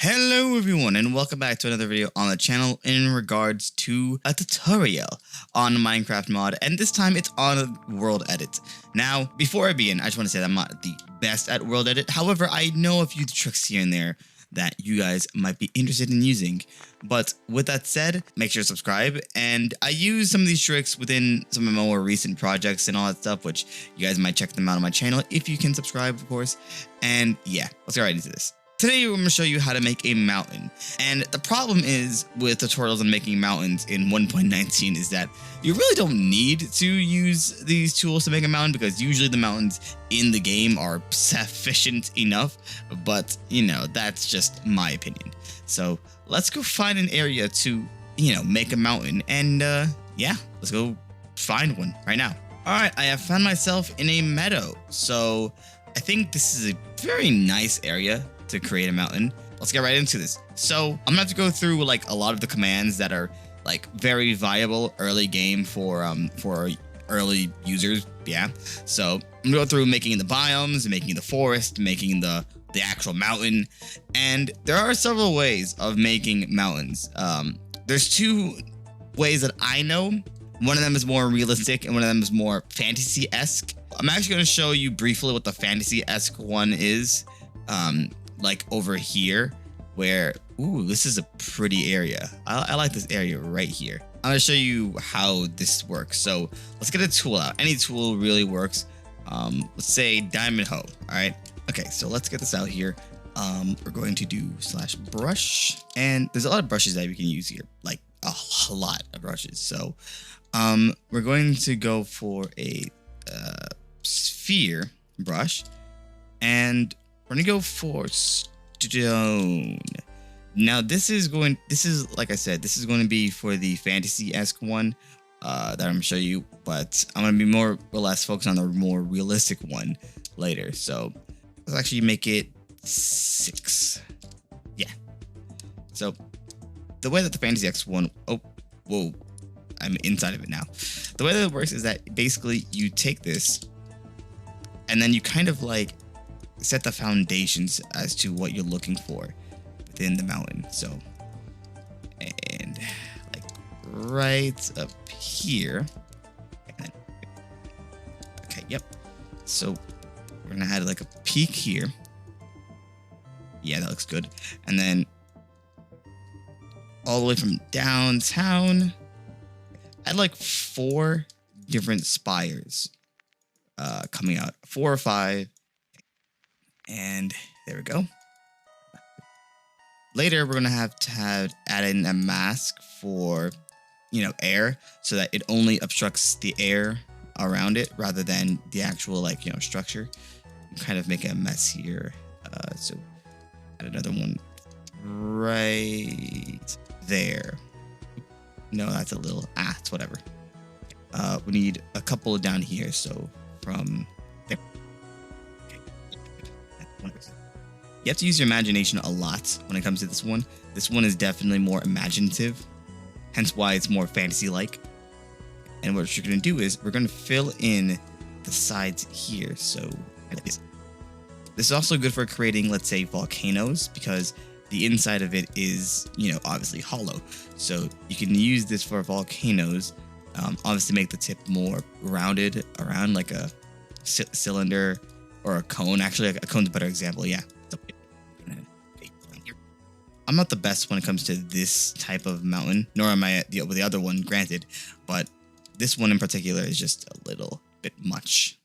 Hello everyone and welcome back to another video on the channel in regards to a tutorial on Minecraft mod, and this time it's on Worldedit. Now, before I begin, I just want to say that I'm not the best at Worldedit. However, I know a few tricks here and there that you guys might be interested in using. But with that said, make sure to subscribe, and I use some of these tricks within some of my more recent projects and all that stuff, which you guys might check them out on my channel if you can subscribe, of course. And yeah, let's get right into this. Today, I'm going to show you how to make a mountain. And the problem is with tutorials on making mountains in 1.19 is that you really don't need to use these tools to make a mountain, because usually the mountains in the game are sufficient enough. But, you know, that's just my opinion. So let's go find an area to, make a mountain. And yeah, let's go find one right now. All right, I have found myself in a meadow. So I think this is a very nice area to create a mountain. Let's get right into this. So I'm gonna have to go through like a lot of the commands that are like very viable early game for early users. Yeah. So I'm gonna go through making the biomes, making the forest, making the actual mountain, and there are several ways of making mountains. There's two ways that I know. One of them is more realistic and one of them is more fantasy-esque. I'm actually going to show you briefly what the fantasy-esque one is. Like over here, where, ooh, this is a pretty area. I like this area right here. I'm gonna show you how this works. So let's get a tool out. Any tool really works. Let's say diamond hoe. All right. Okay, so let's get this out here. We're going to do /brush, and there's a lot of brushes that we can use here, like a lot of brushes. So we're going to go for a sphere brush, and we're gonna go for stone. Now this is like I said, this is going to be for the fantasy-esque one that I'm gonna show you, but I'm gonna be more or less focused on the more realistic one later. So let's actually make it 6. Yeah. So the way that the fantasy-esque one, oh, whoa, I'm inside of it now. The way that it works is that basically you take this and then you kind of like set the foundations as to what you're looking for within the mountain. So, and like right up here. Okay, yep. So we're gonna add like a peak here. Yeah, that looks good. And then all the way from downtown, add like 4 different spires coming out, 4 or 5. And there we go. Later, we're gonna have to add in a mask for, air, so that it only obstructs the air around it rather than the actual structure. Kind of make a mess here. So add another one right there. No, that's a little. It's whatever. We need a couple down here. So from there. You have to use your imagination a lot when it comes to this one. This one is definitely more imaginative, hence why it's more fantasy-like. And what you're going to do is we're going to fill in the sides here. So like this. This is also good for creating, let's say, volcanoes, because the inside of it is, obviously hollow. So you can use this for volcanoes. Obviously make the tip more rounded around like a cylinder or a cone. Actually, a cone's a better example. Yeah. I'm not the best when it comes to this type of mountain, nor am I with the other one, granted, but this one in particular is just a little bit much.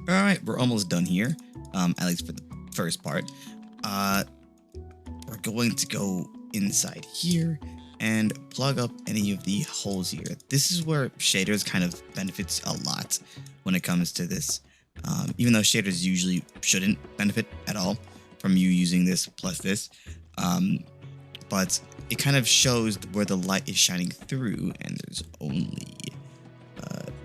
All right, we're almost done here, at least for the first part. We're going to go inside here and plug up any of the holes here. This is where shaders kind of benefits a lot when it comes to this, even though shaders usually shouldn't benefit at all from you using this plus this, but it kind of shows where the light is shining through, and there's only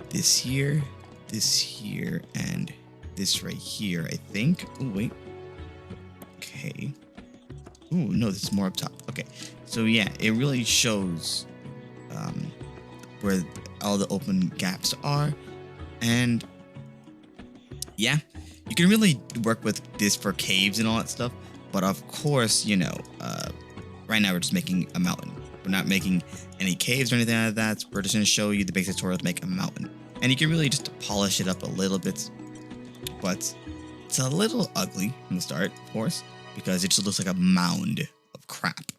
this here, and this right here, I think. Oh, wait. Okay. Ooh, no, this is more up top. Okay. So, yeah, it really shows where all the open gaps are. And, yeah, you can really work with this for caves and all that stuff. But, of course, you know, right now we're just making a mountain. We're not making any caves or anything like that. We're just going to show you the basic tutorial to make a mountain. And you can really just polish it up a little bit. But it's a little ugly from the start, of course, because it just looks like a mound of crap.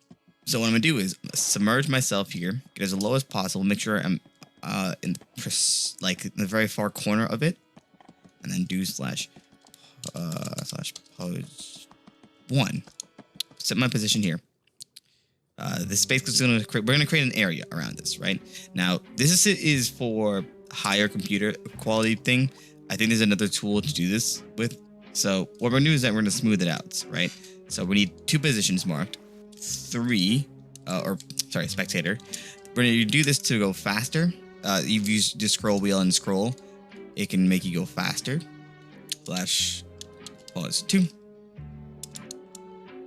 So what I'm going to do is submerge myself here, get as low as possible, make sure I'm in the very far corner of it, and then do slash pose 1. Set my position here. This space is going to create, we're going to create an area around this, right? Now, this is for higher computer quality thing. I think there's another tool to do this with. So what we're going to do is that we're going to smooth it out, right? So we need 2 positions marked, 3, spectator. We're going to do this to go faster. You've used the scroll wheel and scroll. It can make you go faster. Slash pause 2.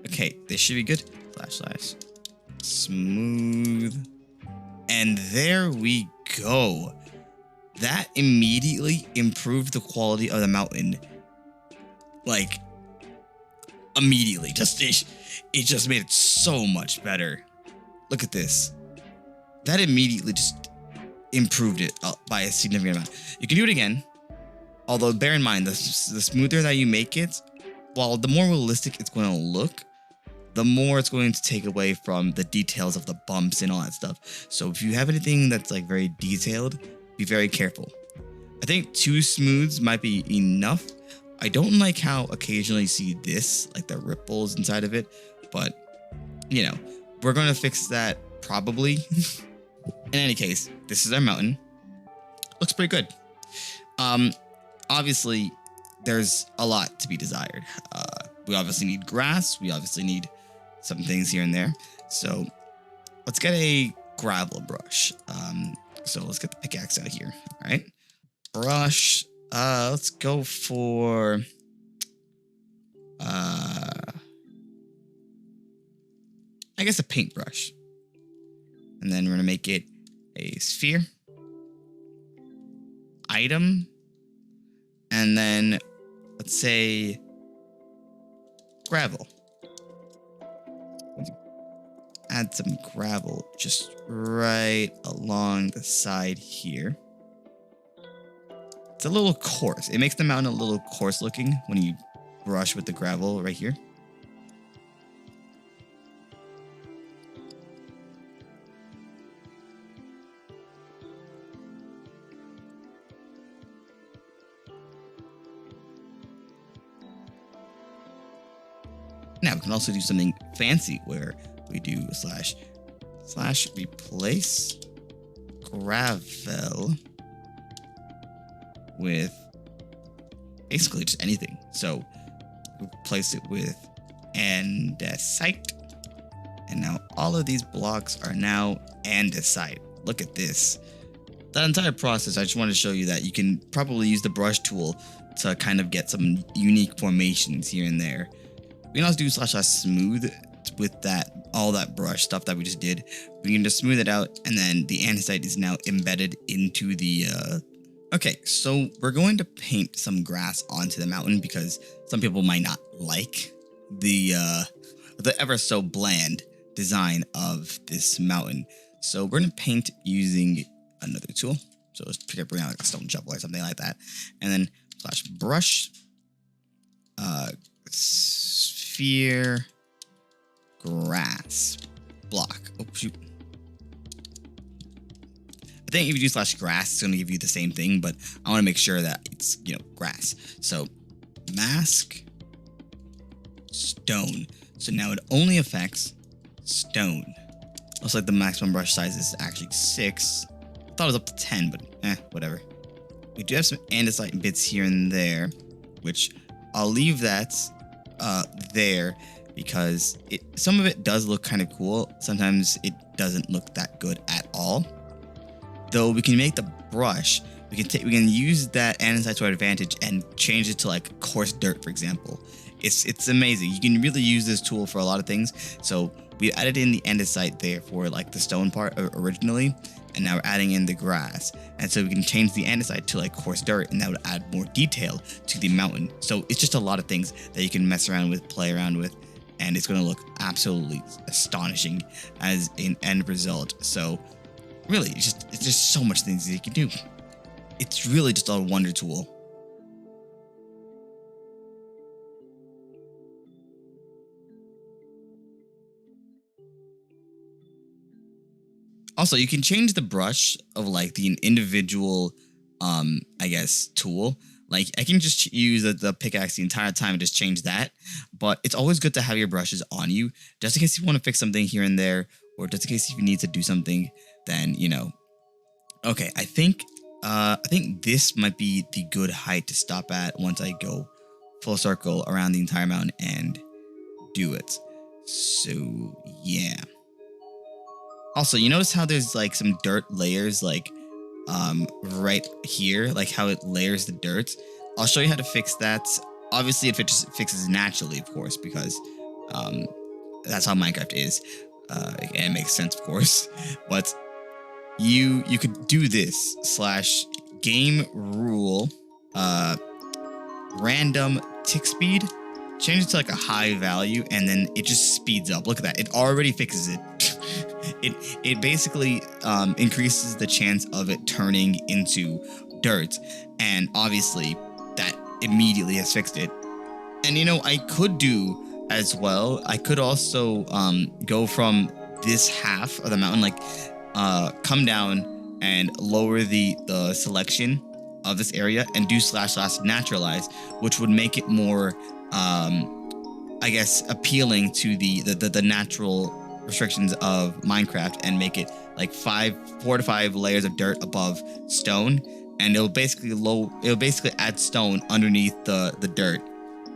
Okay, this should be good. Slash smooth. And there we go. That immediately improved the quality of the mountain. Like, immediately. It just made it so much better. Look at this. That immediately just improved it by a significant amount. You can do it again. Although, bear in mind, the smoother that you make it, while the more realistic it's going to look, the more it's going to take away from the details of the bumps and all that stuff. So if you have anything that's like very detailed, be very careful. I think 2 smooths might be enough. I don't like how occasionally you see this, like the ripples inside of it, but you know, we're going to fix that probably. In any case, this is our mountain. Looks pretty good. Obviously, there's a lot to be desired. We obviously need grass. We obviously need some things here and there. So let's get a gravel brush. So let's get the pickaxe out here. All right. Brush. Let's go for I guess a paintbrush. And then we're gonna make it a sphere. Item. And then let's say gravel. Add some gravel just right along the side here. It's a little coarse. It makes the mountain a little coarse looking when you brush with the gravel right here. Now we can also do something fancy where we do slash replace gravel with basically just anything. So replace it with andesite. And now all of these blocks are now andesite. Look at this. That entire process, I just wanted to show you that you can probably use the brush tool to kind of get some unique formations here and there. We can also do slash smooth with that, all that brush stuff that we just did. We can just smooth it out, and then the andesite is now embedded into the, Okay, so we're going to paint some grass onto the mountain because some people might not like the ever so bland design of this mountain. So we're going to paint using another tool. So let's bring out like a stone shovel or something like that. And then slash brush, sphere, grass, block. Oh, shoot. I think if you do /grass, it's going to give you the same thing, but I want to make sure that it's, you know, grass. So mask stone. So now it only affects stone. Looks like the maximum brush size is actually 6. I thought it was up to 10, but whatever. We do have some andesite bits here and there, which I'll leave that there because some of it does look kind of cool. Sometimes it doesn't look that good at all. Though we can make the brush, we can use that andesite to our advantage and change it to like coarse dirt, for example. It's amazing. You can really use this tool for a lot of things. So we added in the andesite there for like the stone part originally, and now we're adding in the grass. And so we can change the andesite to like coarse dirt, and that would add more detail to the mountain. So it's just a lot of things that you can mess around with, play around with, and it's going to look absolutely astonishing as an end result. So really, it's just so much things that you can do. It's really just a wonder tool. Also, you can change the brush of like the individual, I guess, tool. Like I can just use the pickaxe the entire time and just change that. But it's always good to have your brushes on you, just in case you want to fix something here and there, or just in case if you need to do something, then, you know. Okay, I think this might be the good height to stop at once I go full circle around the entire mountain and do it. So yeah. Also, you notice how there's like some dirt layers like right here, like how it layers the dirt. I'll show you how to fix that. Obviously, it fixes naturally, of course, because that's how Minecraft is, and it makes sense, of course. But you could do this /game rule random tick speed, change it to like a high value, and then it just speeds up. Look at that, it already fixes it. It basically increases the chance of it turning into dirt, and obviously that immediately has fixed it. And you know, I could do as well, I could also go from this half of the mountain, like come down and lower the selection of this area and do /naturalize, which would make it more I guess appealing to the natural restrictions of Minecraft, and make it like 4 to 5 layers of dirt above stone, and it'll basically add stone underneath the dirt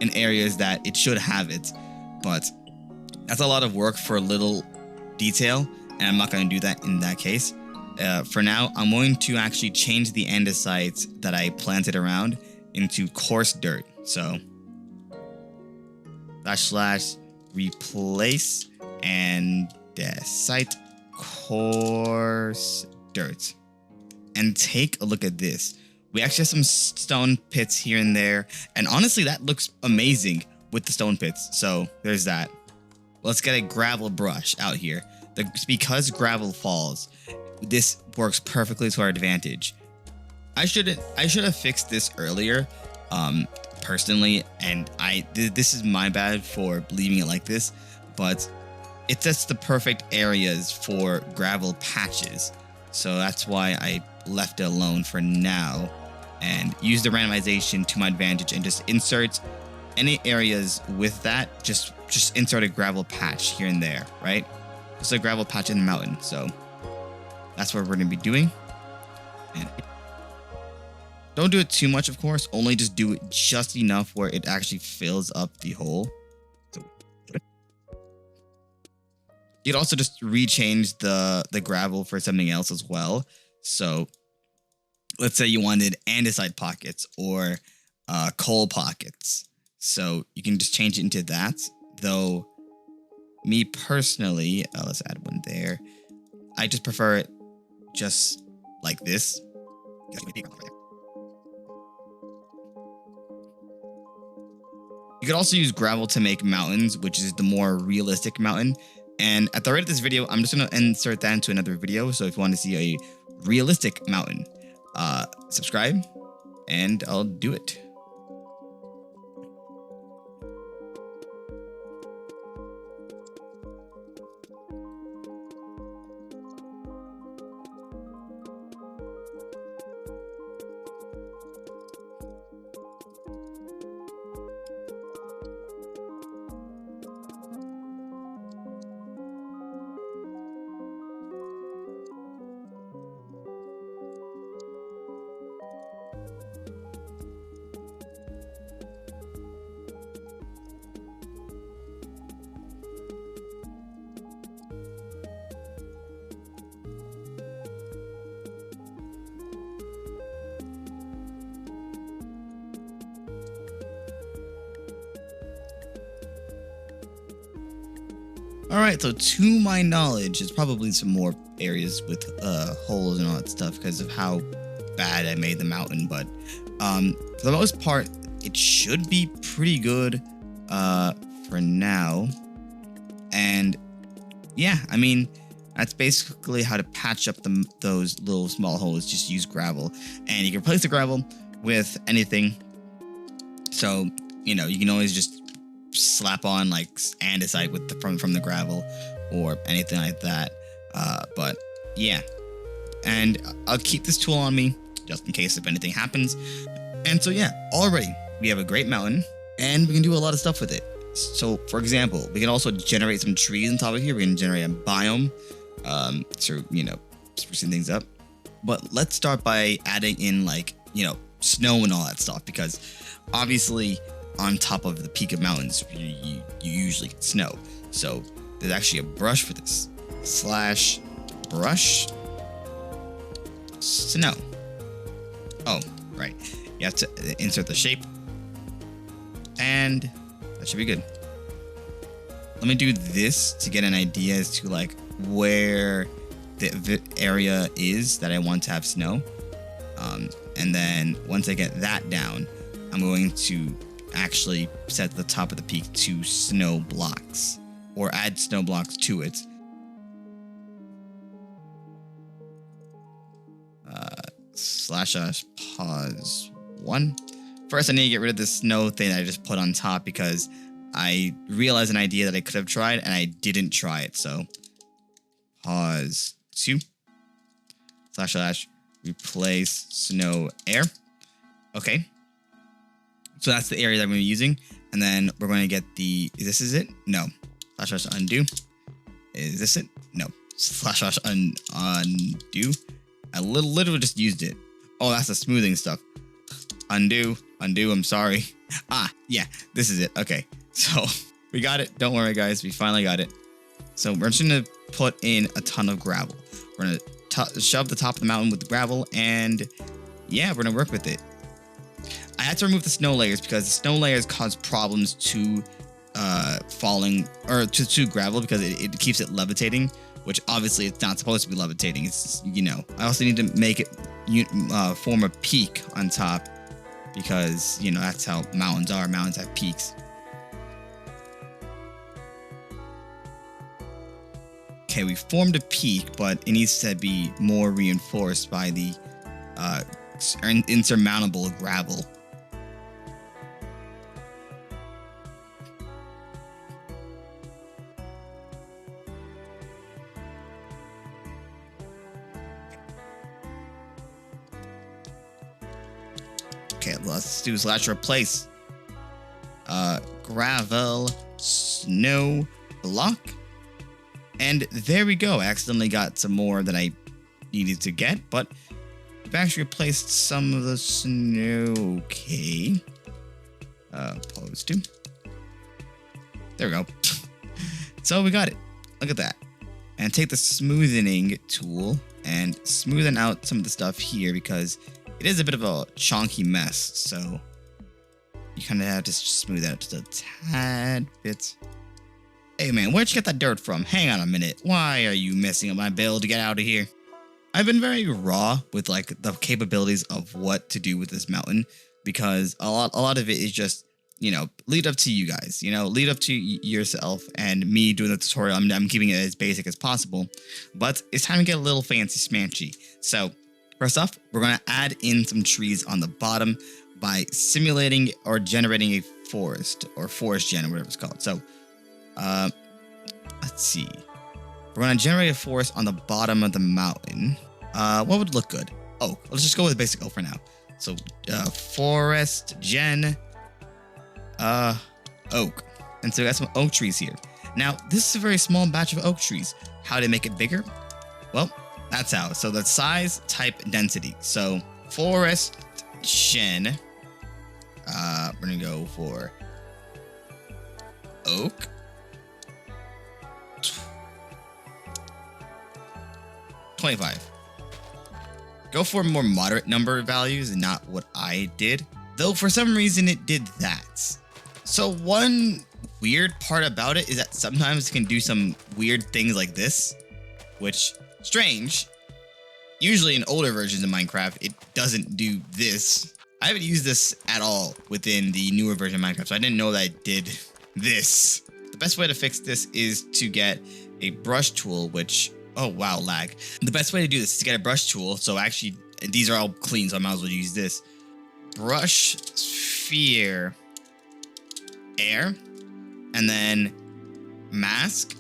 in areas that it should have it. But that's a lot of work for a little detail, and I'm not going to do that in that case. For now, I'm going to actually change the andesite that I planted around into coarse dirt. So /replace andesite coarse dirt. And take a look at this. We actually have some stone pits here and there, and honestly that looks amazing with the stone pits. So there's that. Let's get a gravel brush out here. Because gravel falls, this works perfectly to our advantage. I should have fixed this earlier, personally, and this is my bad for leaving it like this, but it sets the perfect areas for gravel patches. So that's why I left it alone for now and use the randomization to my advantage and just insert any areas with that. Just insert a gravel patch here and there, right? Just a gravel patch in the mountain. So that's what we're going to be doing. And don't do it too much, of course. Only just do it just enough where it actually fills up the hole. So you could also just rechange the gravel for something else as well. So let's say you wanted andesite pockets or coal pockets. So you can just change it into that. Though me personally, let's add one there. I just prefer it just like this. You could also use gravel to make mountains, which is the more realistic mountain. And at the rate of this video, I'm just going to insert that into another video. So if you want to see a realistic mountain, subscribe and I'll do it. All right, so to my knowledge, there's probably some more areas with holes and all that stuff because of how bad I made the mountain. But for the most part, it should be pretty good for now. And yeah, I mean, that's basically how to patch up those little small holes. Just use gravel, and you can replace the gravel with anything. So, you know, you can always just slap on like andesite with from the gravel or anything like that. But yeah, and I'll keep this tool on me just in case if anything happens. And so yeah, already we have a great mountain and we can do a lot of stuff with it. So for example, we can also generate some trees on top of here. We can generate a biome, so, you know, sprucing things up. But let's start by adding in, like, you know, snow and all that stuff, because obviously on top of the peak of mountains, you usually get snow. So there's actually a brush for this. / brush snow. Oh, right. You have to insert the shape, and that should be good. Let me do this to get an idea as to like where the area is that I want to have snow. And then once I get that down, I'm going to actually set the top of the peak to snow blocks, or add snow blocks to it. / pause 1. First, I need to get rid of this snow thing that I just put on top because I realized an idea that I could have tried and I didn't try it. So pause 2 / replace snow air. Okay. So that's the area that I'm going to be using. And then we're going to get the, this is it? No. / undo. Is this it? No. / undo. I literally just used it. Oh, that's the smoothing stuff. Undo, I'm sorry. Ah, yeah, this is it. Okay, so we got it. Don't worry, guys. We finally got it. So we're just going to put in a ton of gravel. We're going to shove the top of the mountain with the gravel, and yeah, we're going to work with it. I had to remove the snow layers because the snow layers cause problems to falling, or to gravel, because it keeps it levitating, which obviously it's not supposed to be levitating. It's, you know, I also need to make it form a peak on top, because, you know, that's how mountains are. Mountains have peaks. Okay, we formed a peak, but it needs to be more reinforced by the insurmountable gravel. Okay, let's do / replace gravel snow block. And there we go. I accidentally got some more than I needed to get, but I've actually replaced some of the snow. Okay. Pause 2. There we go. So we got it. Look at that. And take the smoothening tool and smoothen out some of the stuff here, because it is a bit of a chunky mess. So you kind of have to smooth that out just a tad bit. Hey man, where'd you get that dirt from? Hang on a minute. Why are you messing up my build? Get out of here. I've been very raw with like the capabilities of what to do with this mountain, because a lot of it is just, you know, lead up to you guys, you know, lead up to yourself and me doing the tutorial. I'm keeping it as basic as possible, but it's time to get a little fancy smanchy. So first off, we're going to add in some trees on the bottom by simulating or generating a forest, or ForestGen, or whatever it's called. So let's see. We're going to generate a forest on the bottom of the mountain. What would look good? Oak. Let's just go with basic oak for now. So ForestGen oak. And so we got some oak trees here. Now, this is a very small batch of oak trees. How to make it bigger? Well, that's how. So the size, type, density. So ForestGen. We're going to go for oak. 25. Go for a more moderate number of values and not what I did, though for some reason it did that. So one weird part about it is that sometimes it can do some weird things like this, which, strange. Usually in older versions of Minecraft, it doesn't do this. I haven't used this at all within the newer version of Minecraft, so I didn't know that it did this. The best way to fix this is to get a brush tool, which, oh wow, lag. The best way to do this is to get a brush tool. So actually, these are all clean, so I might as well use this. Brush, sphere, air, and then mask.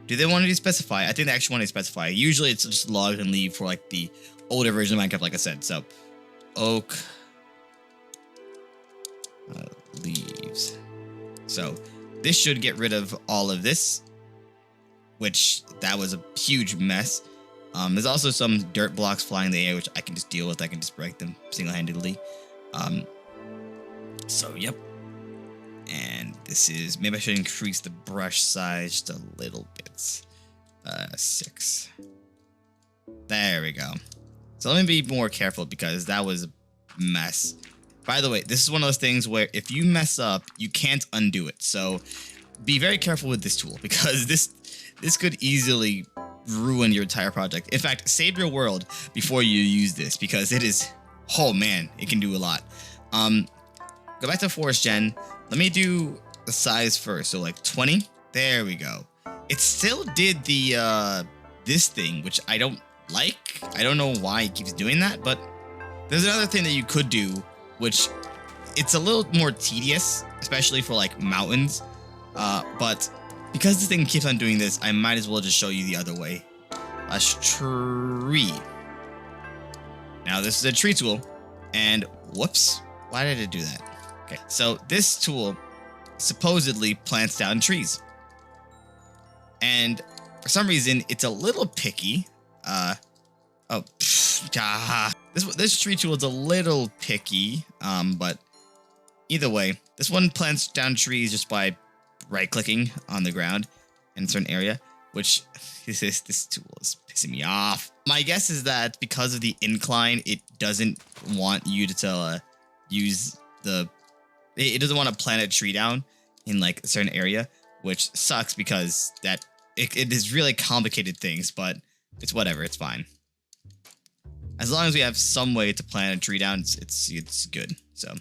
Do they want to specify? I think they actually want to specify. Usually it's just log and leave for like the older version of Minecraft, like I said. So oak leaves. So this should get rid of all of this, which that was a huge mess. There's also some dirt blocks flying in the air, which I can just deal with. I can just break them single-handedly. So yep. And this is, maybe I should increase the brush size just a little bit. 6. There we go. So let me be more careful because that was a mess. By the way, this is one of those things where if you mess up, you can't undo it. So be very careful with this tool because this could easily ruin your entire project. In fact, save your world before you use this because it is, oh man, it can do a lot. Go back to ForestGen. Let me do the size first. So like 20. There we go. It still did the this thing, which I don't like. I don't know why it keeps doing that, but there's another thing that you could do, which it's a little more tedious, especially for like mountains. But because this thing keeps on doing this, I might as well just show you the other way. A tree. Now this is a tree tool, and whoops, why did it do that? Okay, so this tool supposedly plants down trees. And for some reason, it's a little picky. This tree tool is a little picky, but either way, this one plants down trees just by right-clicking on the ground in a certain area, which this tool is pissing me off. My guess is that because of the incline, it doesn't want you to use the... It doesn't want to plant a tree down in like a certain area, which sucks because that it is really complicated things, but it's whatever, it's fine. As long as we have some way to plant a tree down, it's good. So,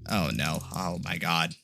oh no, oh my god.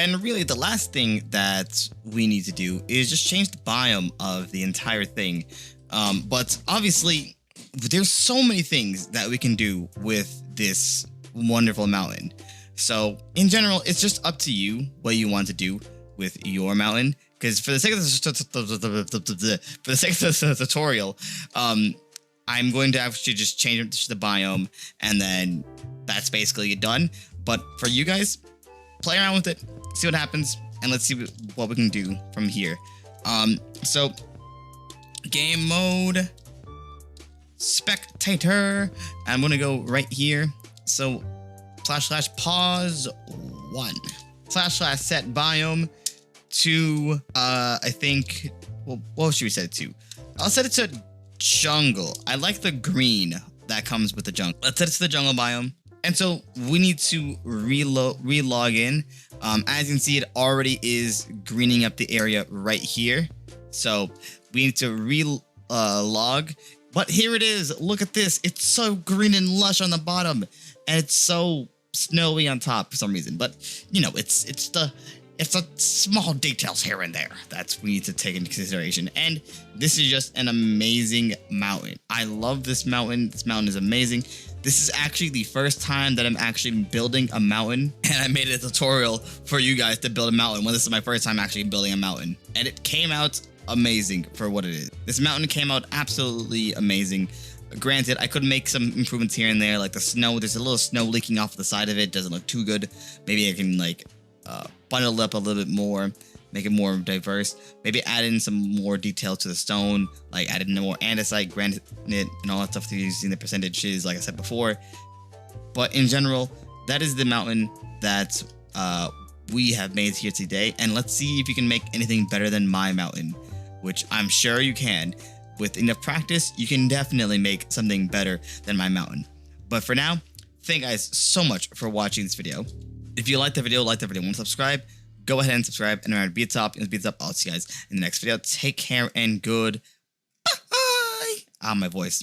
And really, the last thing that we need to do is just change the biome of the entire thing. But obviously, there's so many things that we can do with this wonderful mountain. So in general, it's just up to you what you want to do with your mountain. Because for the sake of the tutorial, I'm going to actually just change it to the biome, and then that's basically done. But for you guys, play around with it, see what happens, and let's see what we can do from here. So game mode, spectator. I'm gonna go right here. So / pause 1 / set biome to I think, well, what should we set it to? I'll set it to jungle. I like the green that comes with the jungle. Let's set it to the jungle biome. And so we need to relog in. As you can see, it already is greening up the area right here. So we need to relog. But here it is. Look at this. It's so green and lush on the bottom, and it's so snowy on top for some reason. But you know, it's the small details here and there that we need to take into consideration. And this is just an amazing mountain. I love this mountain. This mountain is amazing. This is actually the first time that I'm actually building a mountain, and I made a tutorial for you guys to build a mountain when this is my first time actually building a mountain. And it came out amazing for what it is. This mountain came out absolutely amazing. Granted, I could make some improvements here and there, like the snow. There's a little snow leaking off the side of it. Doesn't look too good. Maybe I can like bundle it up a little bit more, make it more diverse. Maybe add in some more detail to the stone, like add in more andesite, granite, and all that stuff using the percentages, like I said before. But in general, that is the mountain that we have made here today. And let's see if you can make anything better than my mountain, which I'm sure you can. With enough practice, you can definitely make something better than my mountain. But for now, thank you guys so much for watching this video. If you liked the video, want to subscribe, go ahead and subscribe. And remember, be at top. I'll see you guys in the next video. Take care and good. Bye. Ah, my voice.